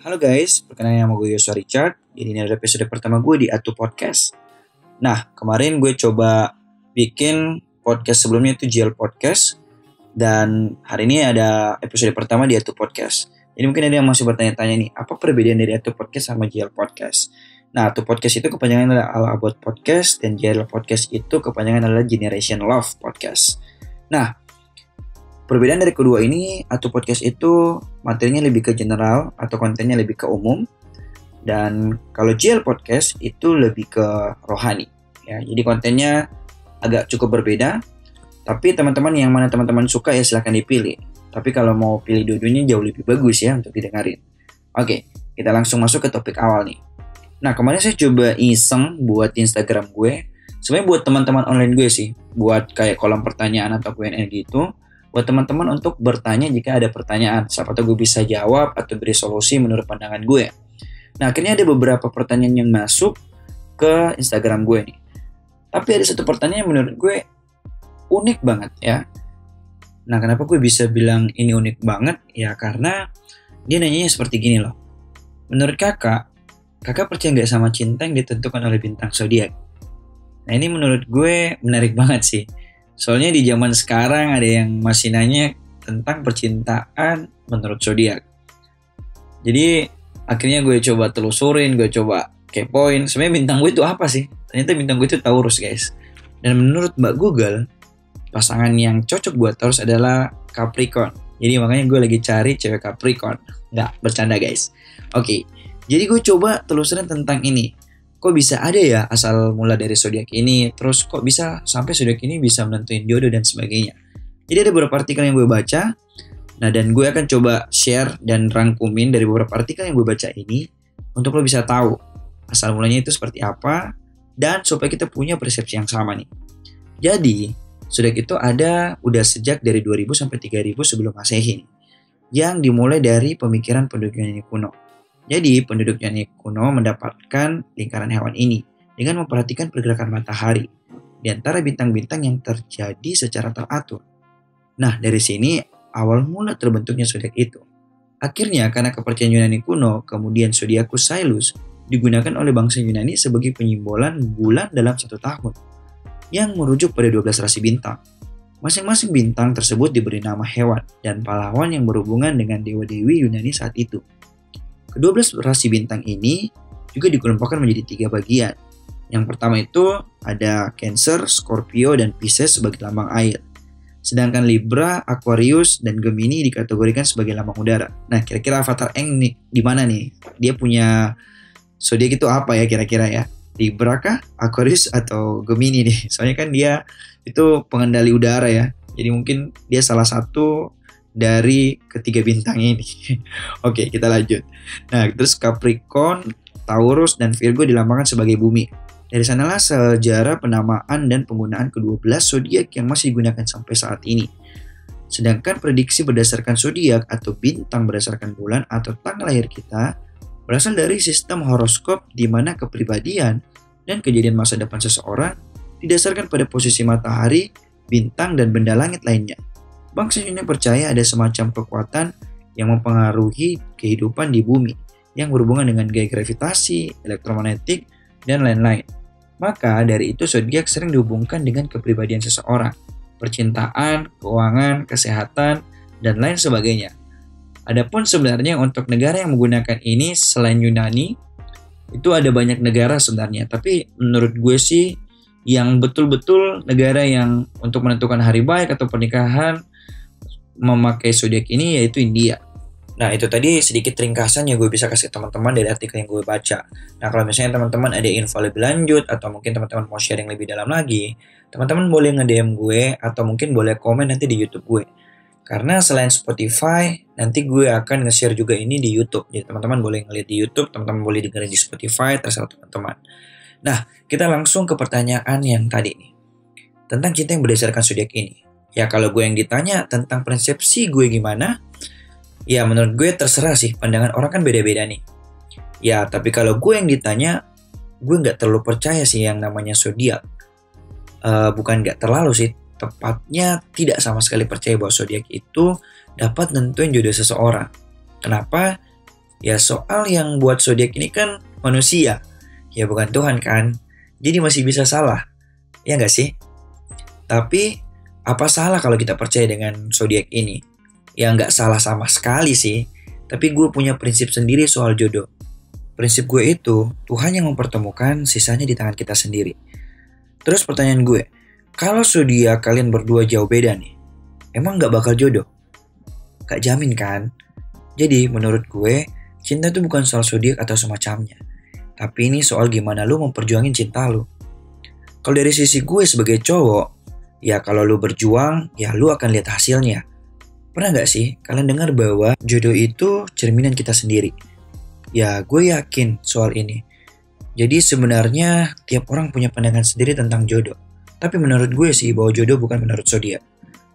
Halo guys, perkenalkan nama gue Yosua Richard. Jadi ini adalah episode pertama gue di Atu Podcast. Nah, kemarin gue coba bikin podcast sebelumnya itu GL Podcast. Dan hari ini ada episode pertama di Atu Podcast. Jadi mungkin ada yang masih bertanya-tanya nih, apa perbedaan dari Atu Podcast sama GL Podcast? Nah, Atu Podcast itu kepanjangan adalah All About Podcast. Dan GL Podcast itu kepanjangan adalah Generation Love Podcast. Nah, perbedaan dari kedua ini, Atu Podcast itu materinya lebih ke general atau kontennya lebih ke umum. Dan kalau GL Podcast itu lebih ke rohani. Ya, jadi kontennya agak cukup berbeda. Tapi teman-teman yang mana teman-teman suka ya silahkan dipilih. Tapi kalau mau pilih dua-duanya jauh lebih bagus ya untuk didengarin. Oke, kita langsung masuk ke topik awal nih. Nah, kemarin saya coba iseng buat Instagram gue. Sebenarnya buat teman-teman online gue sih. Buat kayak kolom pertanyaan atau Q&A gitu. Buat teman-teman untuk bertanya jika ada pertanyaan. Siapa tahu gue bisa jawab atau beri solusi menurut pandangan gue. Nah, akhirnya ada beberapa pertanyaan yang masuk ke Instagram gue nih. Tapi ada satu pertanyaan yang menurut gue unik banget ya. Nah, kenapa gue bisa bilang ini unik banget? Ya karena dia nanyanya seperti gini loh. Menurut kakak percaya nggak sama cinta yang ditentukan oleh bintang zodiak? Nah, ini menurut gue menarik banget sih. Soalnya di zaman sekarang ada yang masih nanya tentang percintaan menurut zodiak. Jadi akhirnya gue coba telusurin, gue coba kepoin. Sebenarnya bintang gue itu apa sih? Ternyata bintang gue itu Taurus guys. Dan menurut Mbak Google, pasangan yang cocok buat Taurus adalah Capricorn. Jadi makanya gue lagi cari cewek Capricorn. Nggak, bercanda guys. Oke, jadi gue coba telusurin tentang ini. Kok bisa ada ya asal mula dari zodiak ini, terus kok bisa sampai zodiak ini bisa menentuin jodoh dan sebagainya. Jadi ada beberapa artikel yang gue baca. Nah, dan gue akan coba share dan rangkumin dari beberapa artikel yang gue baca ini untuk lo bisa tahu asal mulanya itu seperti apa dan supaya kita punya persepsi yang sama nih. Jadi, zodiak itu ada udah sejak dari 2000 sampai 3000 sebelum Masehi nih, yang dimulai dari pemikiran penduduk Yunani kuno. Jadi, penduduk Yunani kuno mendapatkan lingkaran hewan ini dengan memperhatikan pergerakan matahari di antara bintang-bintang yang terjadi secara teratur. Nah, dari sini awal mula terbentuknya zodiak itu. Akhirnya, karena kepercayaan Yunani kuno, kemudian zodiakus Sailus digunakan oleh bangsa Yunani sebagai penyimbolan bulan dalam satu tahun, yang merujuk pada 12 rasi bintang. Masing-masing bintang tersebut diberi nama hewan dan pahlawan yang berhubungan dengan dewa-dewi Yunani saat itu. Ke-12 rasi bintang ini juga dikelompokkan menjadi 3 bagian. Yang pertama itu ada Cancer, Scorpio, dan Pisces sebagai lambang air. Sedangkan Libra, Aquarius, dan Gemini dikategorikan sebagai lambang udara. Nah, kira-kira avatar Eng nih di mana nih? Dia punya zodiak itu apa ya kira-kira ya? Libra kah, Aquarius, atau Gemini nih? Soalnya kan dia itu pengendali udara ya. Jadi mungkin dia salah satu dari ketiga bintang ini. Oke, kita lanjut. Nah, terus Capricorn, Taurus, dan Virgo dilambangkan sebagai bumi. Dari sanalah sejarah penamaan dan penggunaan ke-12 zodiak yang masih digunakan sampai saat ini. Sedangkan prediksi berdasarkan zodiak atau bintang berdasarkan bulan atau tanggal lahir kita berasal dari sistem horoskop di mana kepribadian dan kejadian masa depan seseorang didasarkan pada posisi matahari, bintang, dan benda langit lainnya. Bangsa Yunani percaya ada semacam kekuatan yang mempengaruhi kehidupan di bumi yang berhubungan dengan gaya gravitasi, elektromagnetik, dan lain-lain. Maka dari itu zodiak sering dihubungkan dengan kepribadian seseorang, percintaan, keuangan, kesehatan, dan lain sebagainya. Adapun sebenarnya untuk negara yang menggunakan ini selain Yunani, itu ada banyak negara sebenarnya. Tapi menurut gue sih yang betul-betul negara yang untuk menentukan hari baik atau pernikahan memakai zodiak ini yaitu India. Nah, itu tadi sedikit ringkasan yang gue bisa kasih teman-teman dari artikel yang gue baca. Nah, kalau misalnya teman-teman ada info lebih lanjut atau mungkin teman-teman mau sharing lebih dalam lagi, teman-teman boleh nge-DM gue atau mungkin boleh komen nanti di YouTube gue. Karena selain Spotify, nanti gue akan nge-share juga ini di YouTube. Jadi teman-teman boleh ngeliat di YouTube, teman-teman boleh dengerin di Spotify, terserah teman-teman. Nah, kita langsung ke pertanyaan yang tadi nih. Tentang cinta yang berdasarkan zodiak ini. Ya, kalau gue yang ditanya tentang persepsi gue gimana, ya menurut gue terserah sih, pandangan orang kan beda-beda nih. Ya, tapi kalau gue yang ditanya, gue nggak terlalu percaya sih yang namanya zodiak. Bukan nggak terlalu sih, tepatnya tidak sama sekali percaya bahwa zodiak itu dapat nentuin jodoh seseorang. Kenapa? Ya soal yang buat zodiak ini kan manusia, ya bukan Tuhan kan. Jadi masih bisa salah, ya nggak sih? Tapi apa salah kalau kita percaya dengan zodiak ini? Ya nggak salah sama sekali sih. Tapi gue punya prinsip sendiri soal jodoh. Prinsip gue itu, Tuhan yang mempertemukan, sisanya di tangan kita sendiri. Terus pertanyaan gue, kalau zodiak kalian berdua jauh beda nih, emang nggak bakal jodoh? Gak jamin kan? Jadi menurut gue, cinta itu bukan soal zodiak atau semacamnya. Tapi ini soal gimana lu memperjuangin cinta lu. Kalau dari sisi gue sebagai cowok, ya kalau lu berjuang, ya lu akan lihat hasilnya. Pernah gak sih kalian dengar bahwa jodoh itu cerminan kita sendiri? Ya gue yakin soal ini. Jadi sebenarnya tiap orang punya pandangan sendiri tentang jodoh. Tapi menurut gue sih bahwa jodoh bukan menurut zodiak.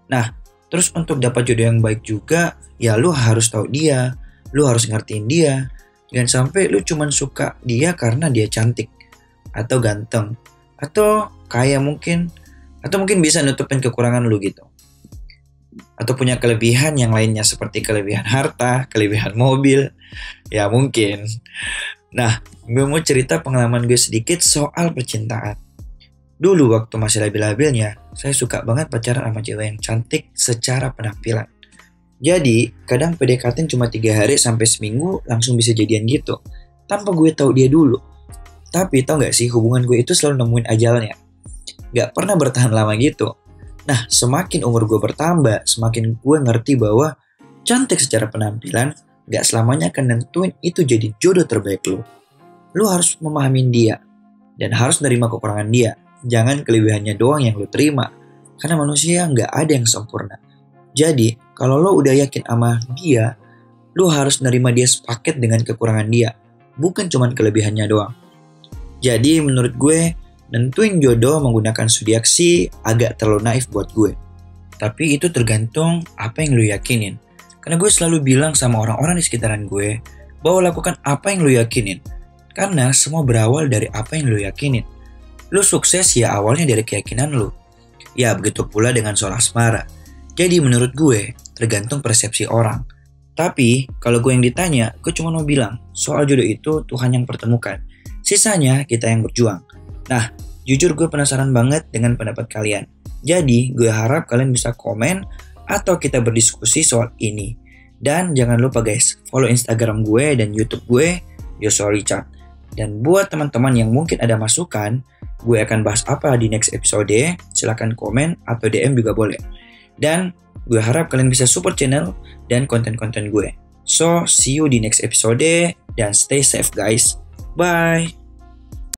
Nah, terus untuk dapat jodoh yang baik juga, ya lu harus tahu dia, lu harus ngertiin dia. Jangan sampai lu cuman suka dia karena dia cantik, atau ganteng, atau kaya mungkin, atau mungkin bisa nutupin kekurangan lu gitu. Atau punya kelebihan yang lainnya seperti kelebihan harta, kelebihan mobil, ya mungkin. Nah, gue mau cerita pengalaman gue sedikit soal percintaan. Dulu waktu masih labil-labilnya, saya suka banget pacaran sama cewek yang cantik secara penampilan. Jadi, kadang PDKT cuma 3 hari sampai seminggu langsung bisa jadian gitu. Tanpa gue tahu dia dulu. Tapi tau gak sih, hubungan gue itu selalu nemuin ajalnya. Gak pernah bertahan lama gitu. Nah, semakin umur gue bertambah, semakin gue ngerti bahwa cantik secara penampilan gak selamanya akan nentuin itu jadi jodoh terbaik lu. Lu harus memahami dia. Dan harus nerima kekurangan dia. Jangan kelebihannya doang yang lu terima. Karena manusia gak ada yang sempurna. Jadi, kalau lo udah yakin sama dia, lo harus nerima dia sepaket dengan kekurangan dia. Bukan cuma kelebihannya doang. Jadi, menurut gue, nentuin jodoh menggunakan zodiak sih agak terlalu naif buat gue. Tapi itu tergantung apa yang lo yakinin. Karena gue selalu bilang sama orang-orang di sekitaran gue, bahwa lakukan apa yang lo yakinin. Karena semua berawal dari apa yang lo yakinin. Lo sukses ya awalnya dari keyakinan lo. Ya, begitu pula dengan soal asmara. Jadi menurut gue, tergantung persepsi orang. Tapi, kalau gue yang ditanya, gue cuma mau bilang, soal jodoh itu Tuhan yang pertemukan. Sisanya, kita yang berjuang. Nah, jujur gue penasaran banget dengan pendapat kalian. Jadi, gue harap kalian bisa komen, atau kita berdiskusi soal ini. Dan jangan lupa guys, follow Instagram gue dan YouTube gue, Joshua Richard. Dan buat teman-teman yang mungkin ada masukan, gue akan bahas apa di next episode, silahkan komen atau DM juga boleh. Dan gue harap kalian bisa support channel dan konten-konten gue. So, see you di next episode dan stay safe guys. Bye!